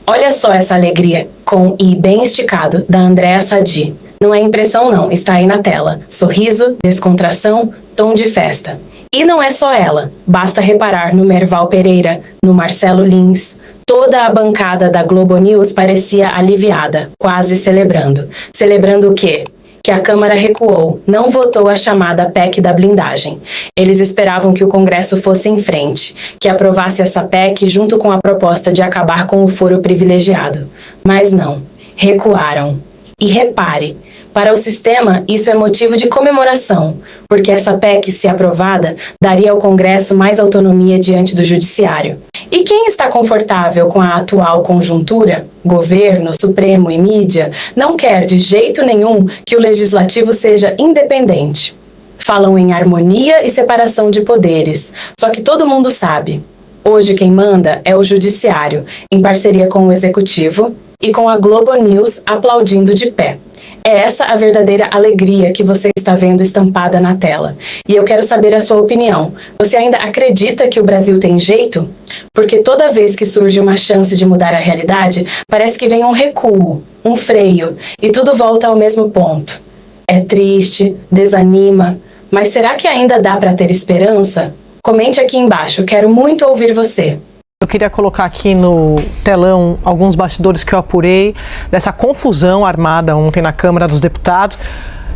Olha só essa alegria, com I bem esticado, da Andréa Sadi. Não é impressão não, está aí na tela. Sorriso, descontração, tom de festa. E não é só ela, basta reparar no Merval Pereira, no Marcelo Lins. Toda a bancada da Globo News parecia aliviada, quase celebrando. Celebrando o quê? Que a Câmara recuou, não votou a chamada PEC da blindagem. Eles esperavam que o Congresso fosse em frente, que aprovasse essa PEC junto com a proposta de acabar com o foro privilegiado. Mas não, recuaram. E repare, para o sistema isso é motivo de comemoração, porque essa PEC, se aprovada, daria ao Congresso mais autonomia diante do Judiciário. E quem está confortável com a atual conjuntura, governo, Supremo e mídia, não quer de jeito nenhum que o Legislativo seja independente. Falam em harmonia e separação de poderes, só que todo mundo sabe. Hoje quem manda é o Judiciário, em parceria com o Executivo e com a Globo News aplaudindo de pé. É essa a verdadeira alegria que você está vendo estampada na tela. E eu quero saber a sua opinião. Você ainda acredita que o Brasil tem jeito? Porque toda vez que surge uma chance de mudar a realidade, parece que vem um recuo, um freio, e tudo volta ao mesmo ponto. É triste, desanima, mas será que ainda dá para ter esperança? Comente aqui embaixo, quero muito ouvir você. Eu queria colocar aqui no telão alguns bastidores que eu apurei dessa confusão armada ontem na Câmara dos Deputados.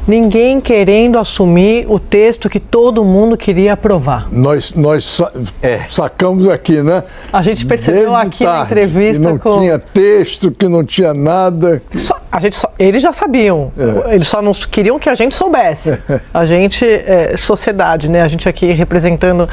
Ninguém querendo assumir o texto que todo mundo queria aprovar. Nós sacamos aqui, né? A gente percebeu desde aqui tarde, na entrevista que não tinha texto, que não tinha nada. Eles já sabiam, eles só não queriam que a gente soubesse. A gente, sociedade, né? A gente aqui representando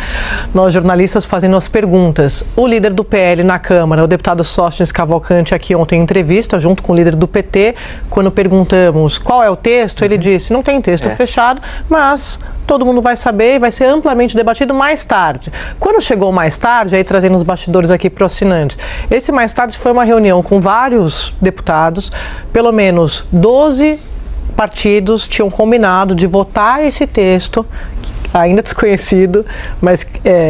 nós jornalistas fazendo as perguntas. O líder do PL na Câmara, o deputado Sóstenes Cavalcante, aqui ontem em entrevista, junto com o líder do PT, quando perguntamos qual é o texto, ele disse, não tem texto fechado, mas todo mundo vai saber e vai ser amplamente debatido mais tarde. Quando chegou mais tarde, aí trazendo os bastidores aqui para o assinante, esse mais tarde foi uma reunião com vários deputados, pelo menos 12 partidos tinham combinado de votar esse texto, ainda desconhecido, mas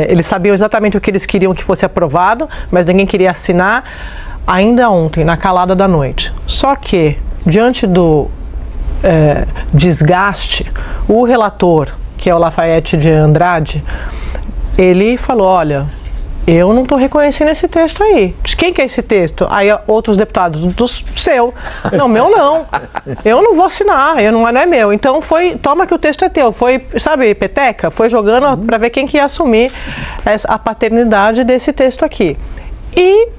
eles sabiam exatamente o que eles queriam que fosse aprovado, mas ninguém queria assinar, ainda ontem, na calada da noite. Só que, diante do desgaste, o relator, que é o Lafayette de Andrade, ele falou, olha, eu não estou reconhecendo esse texto aí. Quem que é esse texto? Aí outros deputados, do seu. Não, meu não. Eu não vou assinar, não é meu. Então toma que o texto é teu. Foi, sabe, peteca? Foi jogando para ver quem que ia assumir a paternidade desse texto aqui. E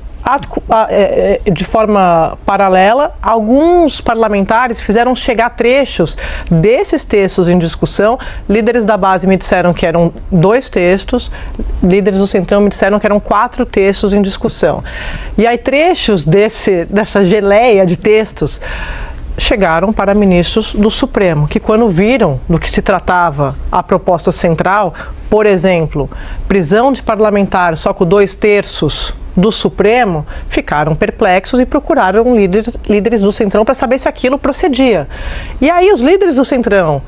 de forma paralela, alguns parlamentares fizeram chegar trechos desses textos em discussão. Líderes da base me disseram que eram 2 textos, líderes do Centrão me disseram que eram 4 textos em discussão. E aí trechos dessa geleia de textos chegaram para ministros do Supremo, que quando viram do que se tratava a proposta central, por exemplo, prisão de parlamentar só com 2/3 do Supremo, ficaram perplexos e procuraram líderes do Centrão para saber se aquilo procedia. E aí os líderes do Centrão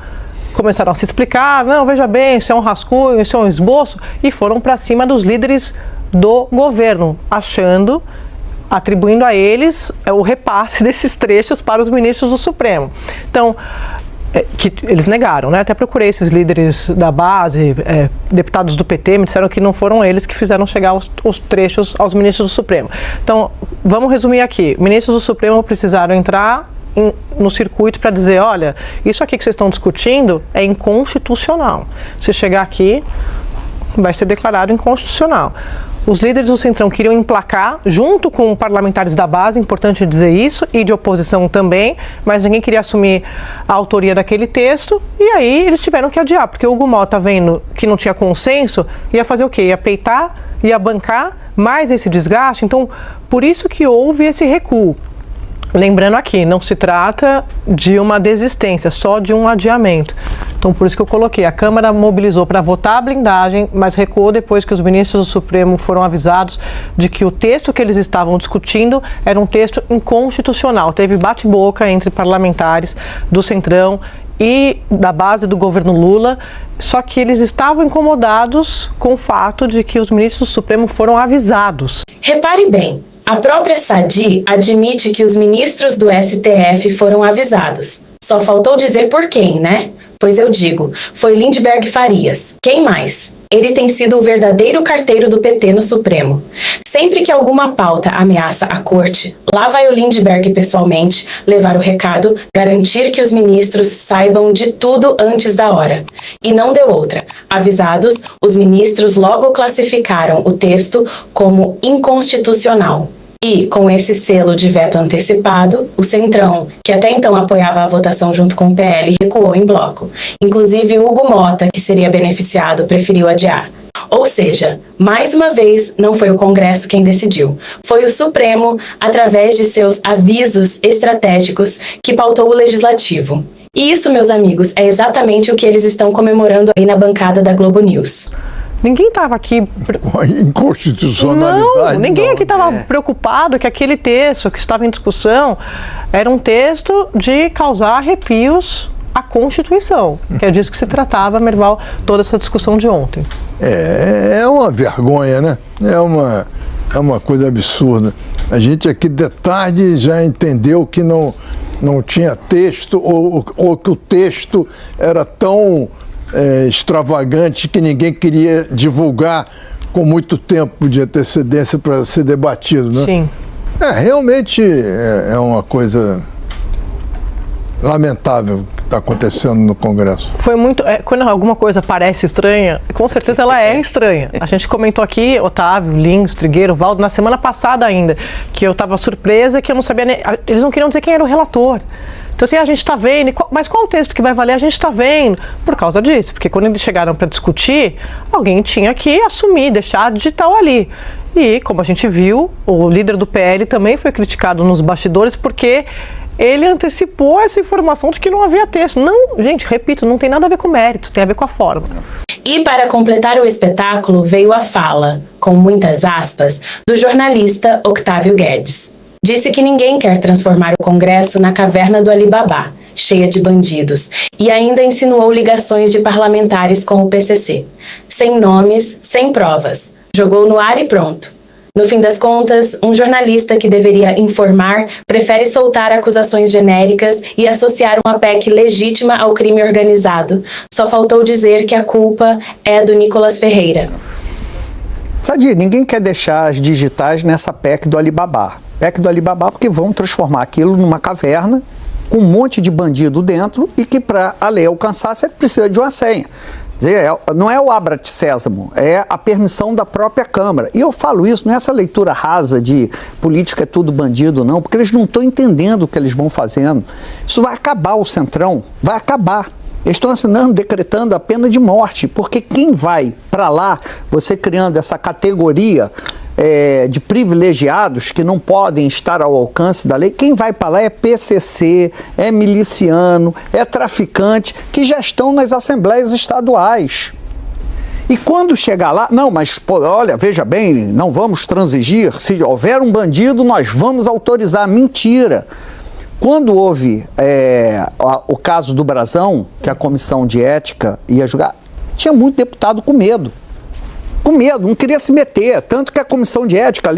começaram a se explicar, não, veja bem, isso é um rascunho, isso é um esboço, e foram para cima dos líderes do governo, atribuindo a eles o repasse desses trechos para os ministros do Supremo. Então, que eles negaram, né? Até procurei esses líderes da base, deputados do PT, me disseram que não foram eles que fizeram chegar os trechos aos ministros do Supremo. Então, vamos resumir aqui. Ministros do Supremo precisaram entrar no circuito para dizer, olha, isso aqui que vocês estão discutindo é inconstitucional. Se chegar aqui, vai ser declarado inconstitucional. Os líderes do Centrão queriam emplacar, junto com parlamentares da base, importante dizer isso, e de oposição também, mas ninguém queria assumir a autoria daquele texto, e aí eles tiveram que adiar, porque o Hugo Mota, vendo que não tinha consenso, ia fazer o quê? Ia peitar, ia bancar mais esse desgaste, então por isso que houve esse recuo. Lembrando aqui, não se trata de uma desistência, só de um adiamento. Então, por isso que eu coloquei, a Câmara mobilizou para votar a blindagem, mas recuou depois que os ministros do Supremo foram avisados de que o texto que eles estavam discutindo era um texto inconstitucional. Teve bate-boca entre parlamentares do Centrão e da base do governo Lula, só que eles estavam incomodados com o fato de que os ministros do Supremo foram avisados. Repare bem, A própria Sadi admite que os ministros do STF foram avisados. Só faltou dizer por quem, né? Pois eu digo, foi Lindbergh Farias. Quem mais? Ele tem sido o verdadeiro carteiro do PT no Supremo. Sempre que alguma pauta ameaça a corte, lá vai o Lindbergh pessoalmente levar o recado, garantir que os ministros saibam de tudo antes da hora. E não deu outra. Avisados, os ministros logo classificaram o texto como inconstitucional. E, com esse selo de veto antecipado, o Centrão, que até então apoiava a votação junto com o PL, recuou em bloco. Inclusive, Hugo Mota, que seria beneficiado, preferiu adiar. Ou seja, mais uma vez, não foi o Congresso quem decidiu. Foi o Supremo, através de seus avisos estratégicos, que pautou o Legislativo. E isso, meus amigos, é exatamente o que eles estão comemorando aí na bancada da Globo News. Ninguém estava aqui... Com a inconstitucionalidade. Não, ninguém aqui estava preocupado que aquele texto que estava em discussão era um texto de causar arrepios à Constituição, que é disso que se tratava, Merval, toda essa discussão de ontem. É uma vergonha, né? É uma coisa absurda. A gente aqui de tarde já entendeu que não tinha texto ou que o texto era tão... extravagante que ninguém queria divulgar com muito tempo de antecedência para ser debatido, né? Sim. Realmente é uma coisa lamentável que está acontecendo no Congresso. Foi muito... quando alguma coisa parece estranha, com certeza ela é estranha. A gente comentou aqui, Otávio, Linhos, Trigueiro, Valdo, na semana passada ainda, que eu estava surpresa, que eu não sabia nem... Eles não queriam dizer quem era o relator. Então, assim, a gente está vendo, mas qual o texto que vai valer? A gente está vendo por causa disso, porque quando eles chegaram para discutir, alguém tinha que assumir, deixar digital ali. E, como a gente viu, o líder do PL também foi criticado nos bastidores porque ele antecipou essa informação de que não havia texto. Não, gente, repito, não tem nada a ver com o mérito, tem a ver com a forma. E para completar o espetáculo, veio a fala, com muitas aspas, do jornalista Octávio Guedes. Disse que ninguém quer transformar o Congresso na caverna do Alibabá, cheia de bandidos, e ainda insinuou ligações de parlamentares com o PCC. Sem nomes, sem provas. Jogou no ar e pronto. No fim das contas, um jornalista que deveria informar prefere soltar acusações genéricas e associar uma PEC legítima ao crime organizado. Só faltou dizer que a culpa é do Nicolas Ferreira. Sadi, ninguém quer deixar as digitais nessa PEC do Alibabá. PEC do Alibabá porque vão transformar aquilo numa caverna com um monte de bandido dentro e que para a lei alcançar você precisa de uma senha. Não é o abra-te sésamo, é a permissão da própria Câmara. E eu falo isso, não é essa leitura rasa de política é tudo bandido, não, porque eles não estão entendendo o que eles vão fazendo. Isso vai acabar o Centrão, vai acabar. Eles estão assinando, decretando a pena de morte, porque quem vai para lá, você criando essa categoria de privilegiados que não podem estar ao alcance da lei, quem vai para lá é PCC, é miliciano, é traficante, que já estão nas assembleias estaduais. E quando chegar lá, não, mas pô, olha, veja bem, não vamos transigir, se houver um bandido nós vamos autorizar. Mentira! Quando houve o caso do Brazão, que a comissão de ética ia julgar, tinha muito deputado com medo. Com medo, não queria se meter. Tanto que a comissão de ética...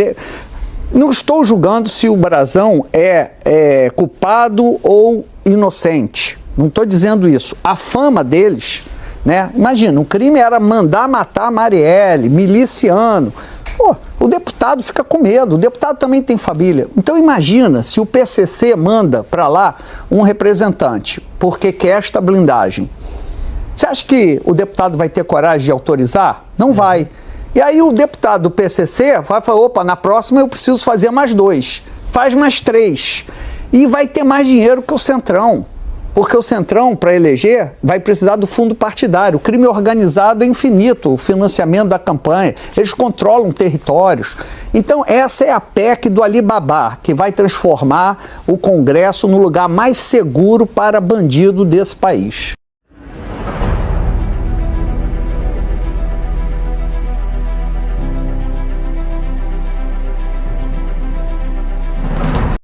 Não estou julgando se o Brazão é culpado ou inocente. Não estou dizendo isso. A fama deles, né? Imagina, o crime era mandar matar a Marielle, miliciano. Pô, o deputado fica com medo, o deputado também tem família. Então imagina se o PCC manda para lá um representante, porque quer esta blindagem. Você acha que o deputado vai ter coragem de autorizar? Não vai. E aí o deputado do PCC vai falar, opa, na próxima eu preciso fazer mais 2. Faz mais 3. E vai ter mais dinheiro que o Centrão. Porque o Centrão, para eleger, vai precisar do fundo partidário. O crime organizado é infinito, o financiamento da campanha. Eles controlam territórios. Então, essa é a PEC do Alibabá, que vai transformar o Congresso no lugar mais seguro para bandido desse país.